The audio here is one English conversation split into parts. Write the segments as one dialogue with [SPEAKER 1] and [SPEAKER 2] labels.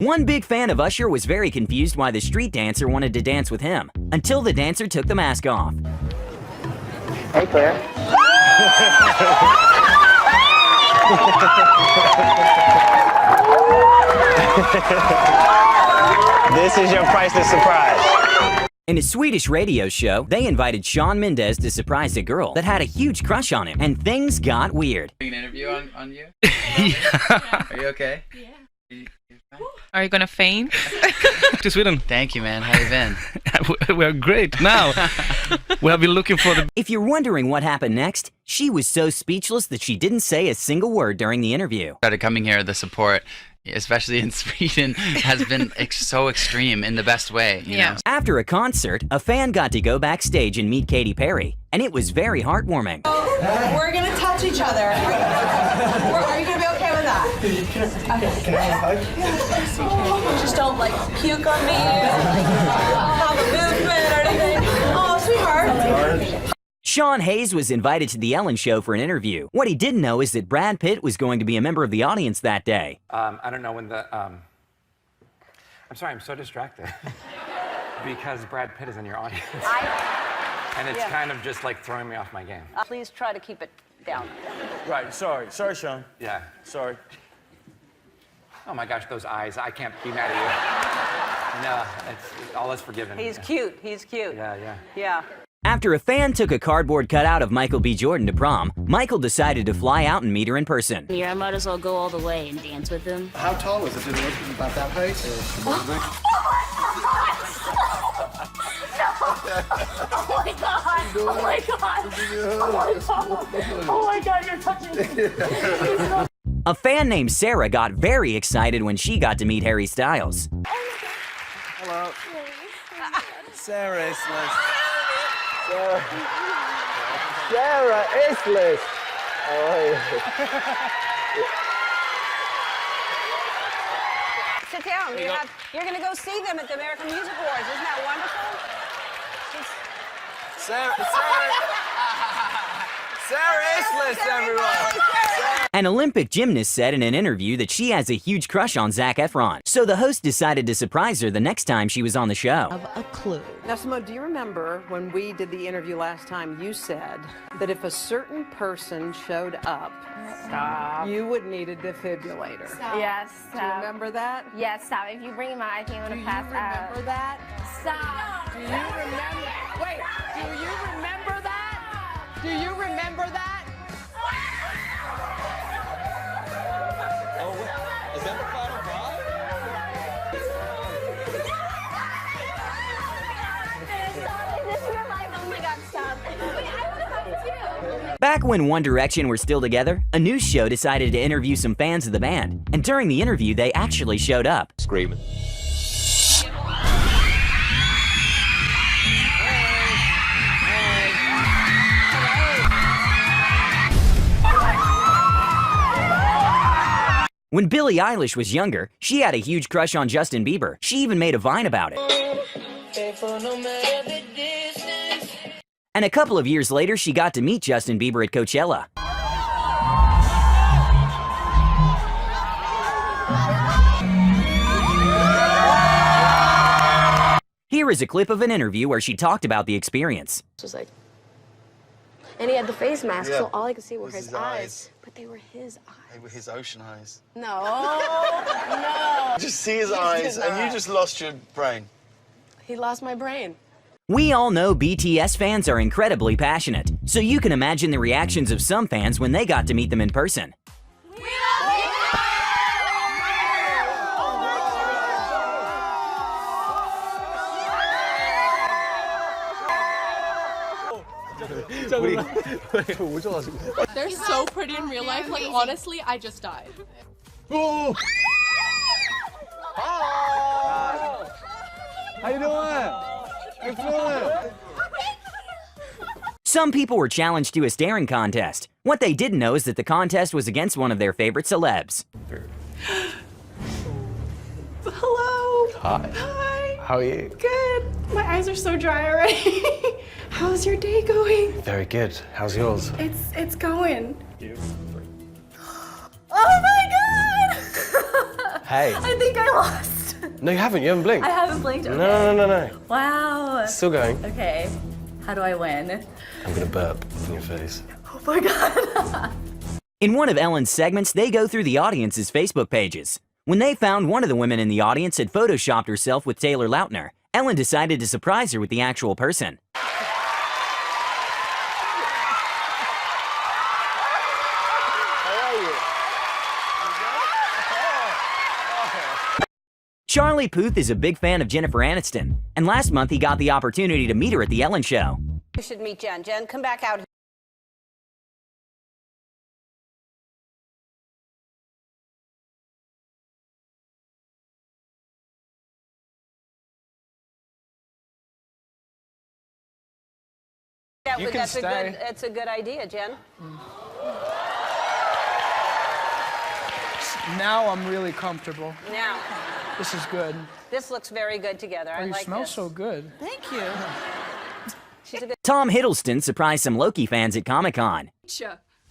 [SPEAKER 1] One big fan of Usher was very confused why the street dancer wanted to dance with him, until the dancer took the mask off.
[SPEAKER 2] Hey, Claire. This is your priceless surprise.
[SPEAKER 1] In a Swedish radio show, they invited Shawn Mendes to surprise a girl that had a huge crush on him, and things got weird.
[SPEAKER 3] An interview on you? Yeah. Are you okay? Yeah.
[SPEAKER 4] Are you gonna faint?
[SPEAKER 5] To Sweden.
[SPEAKER 3] Thank you, man. How you been?
[SPEAKER 5] We're great now. We have been looking for the...
[SPEAKER 1] If you're wondering what happened next, she was so speechless that she didn't say a single word during the interview.
[SPEAKER 3] Started coming here, the support, especially in Sweden, has been so extreme in the best way. You know?
[SPEAKER 1] After a concert, a fan got to go backstage and meet Katy Perry, and it was very heartwarming.
[SPEAKER 6] We're gonna touch each other. Are you gonna be okay with that?
[SPEAKER 2] Can I have a hug?
[SPEAKER 6] Just don't like puke on me, have a movement or anything. Oh, sweetheart.
[SPEAKER 1] Sean Hayes was invited to The Ellen Show for an interview. What he didn't know is that Brad Pitt was going to be a member of the audience that day.
[SPEAKER 7] I don't know when the, I'm sorry, I'm so distracted. Because Brad Pitt is in your audience. And it's kind of just like throwing me off my game.
[SPEAKER 8] Please try to keep it down.
[SPEAKER 2] Right, sorry, Sean.
[SPEAKER 7] Yeah.
[SPEAKER 2] Sorry.
[SPEAKER 7] Oh my gosh, those eyes. I can't be mad at you. No, it's all is forgiven.
[SPEAKER 8] He's cute, he's cute.
[SPEAKER 7] Yeah.
[SPEAKER 8] Yeah.
[SPEAKER 1] After a fan took a cardboard cutout of Michael B. Jordan to prom, Michael decided to fly out and meet her in person.
[SPEAKER 9] Yeah, I might as well go all the way and dance with him.
[SPEAKER 10] How tall is it? Did it look about that height?
[SPEAKER 9] Oh my god! Oh my god! Oh my god, you're touching me!
[SPEAKER 1] A fan named Sarah got very excited when she got to meet Harry Styles.
[SPEAKER 2] Hello. Sarah Isles. Sarah Isles.
[SPEAKER 8] Sit down. You're gonna go see them at the American Music Awards. Isn't that wonderful?
[SPEAKER 2] Sarah Isles, everyone.
[SPEAKER 1] An Olympic gymnast said in an interview that she has a huge crush on Zac Efron, so the host decided to surprise her the next time she was on the show.
[SPEAKER 6] A clue.
[SPEAKER 11] Now, Simone, do you remember when we did the interview last time, you said that if a certain person showed up, you would need a defibrillator?
[SPEAKER 12] Yes.
[SPEAKER 11] Do you remember that?
[SPEAKER 12] Yes, stop. If you bring him out, I think I'm going to pass out.
[SPEAKER 11] Do you remember that?
[SPEAKER 12] Stop.
[SPEAKER 11] Do you remember? Wait, do you remember that? Do you remember that?
[SPEAKER 2] Is that the final boss?
[SPEAKER 12] Stop. Is this your life? Oh my god, stop. Wait, I want to hug too.
[SPEAKER 1] Back when One Direction were still together, a news show decided to interview some fans of the band, and during the interview they actually showed up.
[SPEAKER 2] Screaming.
[SPEAKER 1] When Billie Eilish was younger, she had a huge crush on Justin Bieber. She even made a Vine about it. And a couple of years later, she got to meet Justin Bieber at Coachella. Here is a clip of an interview where she talked about the experience.
[SPEAKER 12] It was like, and he had the face mask, so all I could see were his eyes. But they were his eyes.
[SPEAKER 10] They were his ocean eyes.
[SPEAKER 12] No, no.
[SPEAKER 10] Just see his eyes, and you just lost your brain.
[SPEAKER 12] He lost my brain.
[SPEAKER 1] We all know BTS fans are incredibly passionate, so you can imagine the reactions of some fans when they got to meet them in person.
[SPEAKER 6] They're so pretty in real life. Like, honestly, I just died.
[SPEAKER 2] Oh! How you doing? How you feeling?
[SPEAKER 1] Some people were challenged to a staring contest. What they didn't know is that the contest was against one of their favorite celebs.
[SPEAKER 6] Hello.
[SPEAKER 10] Hi.
[SPEAKER 6] Hi.
[SPEAKER 10] How are you?
[SPEAKER 6] Good. My eyes are so dry already. How's your day going?
[SPEAKER 10] Very good. How's yours?
[SPEAKER 6] It's going. Oh my god!
[SPEAKER 10] Hey.
[SPEAKER 9] I think I lost.
[SPEAKER 10] No, you haven't. You haven't blinked.
[SPEAKER 9] I haven't blinked. Okay.
[SPEAKER 10] No.
[SPEAKER 9] Wow.
[SPEAKER 10] Still going.
[SPEAKER 9] Okay. How do I win?
[SPEAKER 10] I'm gonna burp in your face.
[SPEAKER 9] Oh my god.
[SPEAKER 1] In one of Ellen's segments, they go through the audience's Facebook pages. When they found one of the women in the audience had photoshopped herself with Taylor Lautner, Ellen decided to surprise her with the actual person. Charlie Puth is a big fan of Jennifer Aniston, and last month he got the opportunity to meet her at The Ellen Show.
[SPEAKER 8] You should meet Jen. Jen, come back out.
[SPEAKER 2] You can stay.
[SPEAKER 8] That's a good idea, Jen.
[SPEAKER 2] Now I'm really comfortable.
[SPEAKER 8] Now,
[SPEAKER 2] This is good.
[SPEAKER 8] this looks very good together. I
[SPEAKER 2] You
[SPEAKER 8] like
[SPEAKER 2] smell
[SPEAKER 8] this.
[SPEAKER 2] so good.
[SPEAKER 8] Thank you. She's a good.
[SPEAKER 1] Tom Hiddleston surprised some Loki fans at Comic-Con.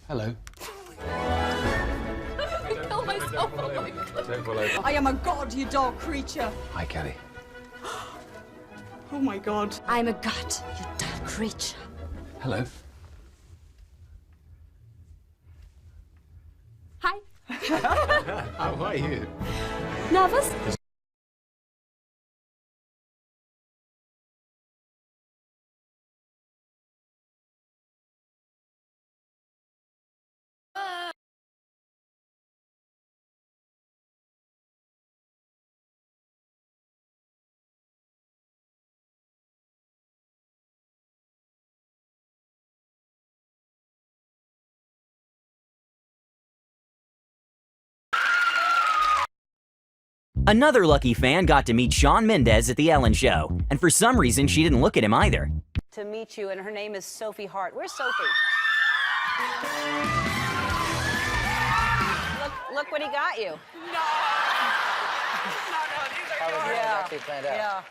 [SPEAKER 10] Hello.
[SPEAKER 9] Kill myself. Oh my god.
[SPEAKER 6] I am a god, you dog creature.
[SPEAKER 10] Hi, Kelly.
[SPEAKER 6] Oh my god.
[SPEAKER 12] I'm a god, you dark creature.
[SPEAKER 10] Hello.
[SPEAKER 12] Hi.
[SPEAKER 10] How are you?
[SPEAKER 12] Nervous?
[SPEAKER 1] Another lucky fan got to meet Shawn Mendes at The Ellen Show, and for some reason she didn't look at him either.
[SPEAKER 8] To meet you, and her name is Sophie Hart. Where's Sophie? Look what he got you.
[SPEAKER 6] No, these are yours.
[SPEAKER 8] Yeah.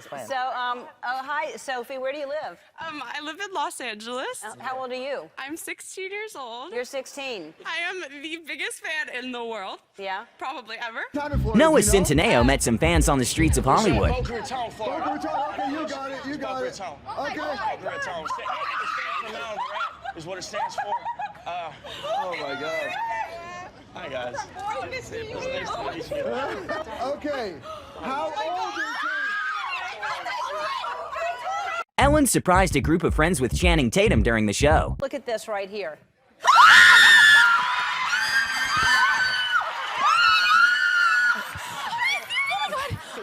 [SPEAKER 8] So, oh, hi, Sophie. Where do you live?
[SPEAKER 6] I live in Los Angeles.
[SPEAKER 8] How old are you?
[SPEAKER 6] I'm 16 years old.
[SPEAKER 8] You're 16.
[SPEAKER 6] I am the biggest fan in the world,
[SPEAKER 8] Yeah.
[SPEAKER 6] probably ever.
[SPEAKER 1] Noah Centineo met some fans on the streets of Hollywood.
[SPEAKER 10] Boca Raton for it. Okay, you got it. You got it. Okay. Boca Raton. Is what it stands for. Oh my God. Hi guys. It's nice to meet you. Okay. How old is he?
[SPEAKER 1] Ellen surprised a group of friends with Channing Tatum during the show.
[SPEAKER 8] Look at this right here.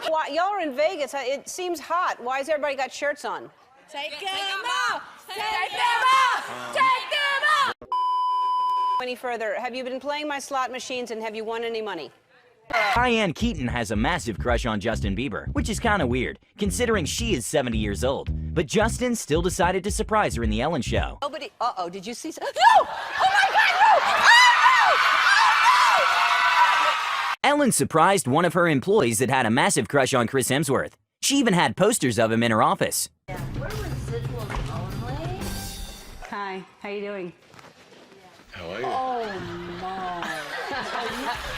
[SPEAKER 8] Why, y'all are in Vegas. It seems hot. Why has everybody got shirts on?
[SPEAKER 9] Take them off. Take them off. Take them off.
[SPEAKER 8] Any further, have you been playing my slot machines and have you won any money?
[SPEAKER 1] Diane Keaton has a massive crush on Justin Bieber, which is kind of weird, considering she is 70 years old. But Justin still decided to surprise her in The Ellen Show.
[SPEAKER 8] Nobody. Uh-oh, did you see? No! Oh my God, no!
[SPEAKER 1] Ellen surprised one of her employees that had a massive crush on Chris Hemsworth. She even had posters of him in her office.
[SPEAKER 8] Hi, how you doing?
[SPEAKER 10] How are you?
[SPEAKER 8] Oh, no.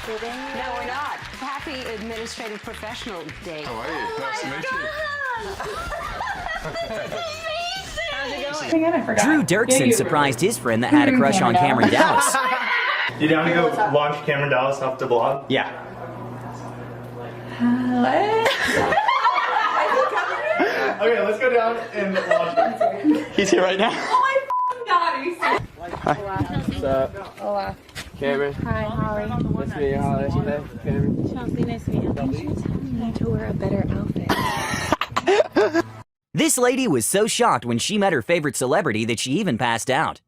[SPEAKER 8] No, we're not. Happy Administrative Professional Day.
[SPEAKER 10] How are you? Nice to meet you.
[SPEAKER 8] How's it going?
[SPEAKER 1] Drew Dirksen surprised his friend that had a crush on Cameron Dallas.
[SPEAKER 13] You down to go launch Cameron Dallas off the blog?
[SPEAKER 1] Yeah.
[SPEAKER 13] Okay, let's go down and launch him. He's here right now.
[SPEAKER 6] Oh my God, he's
[SPEAKER 10] What's up?
[SPEAKER 12] Hola.
[SPEAKER 10] Cameron.
[SPEAKER 12] Hi, Holly.
[SPEAKER 10] Nice to meet you, Holly. Hey, Cameron.
[SPEAKER 12] Chelsea, nice to meet you. You should tell me to wear a better outfit.
[SPEAKER 1] This lady was so shocked when she met her favorite celebrity that she even passed out.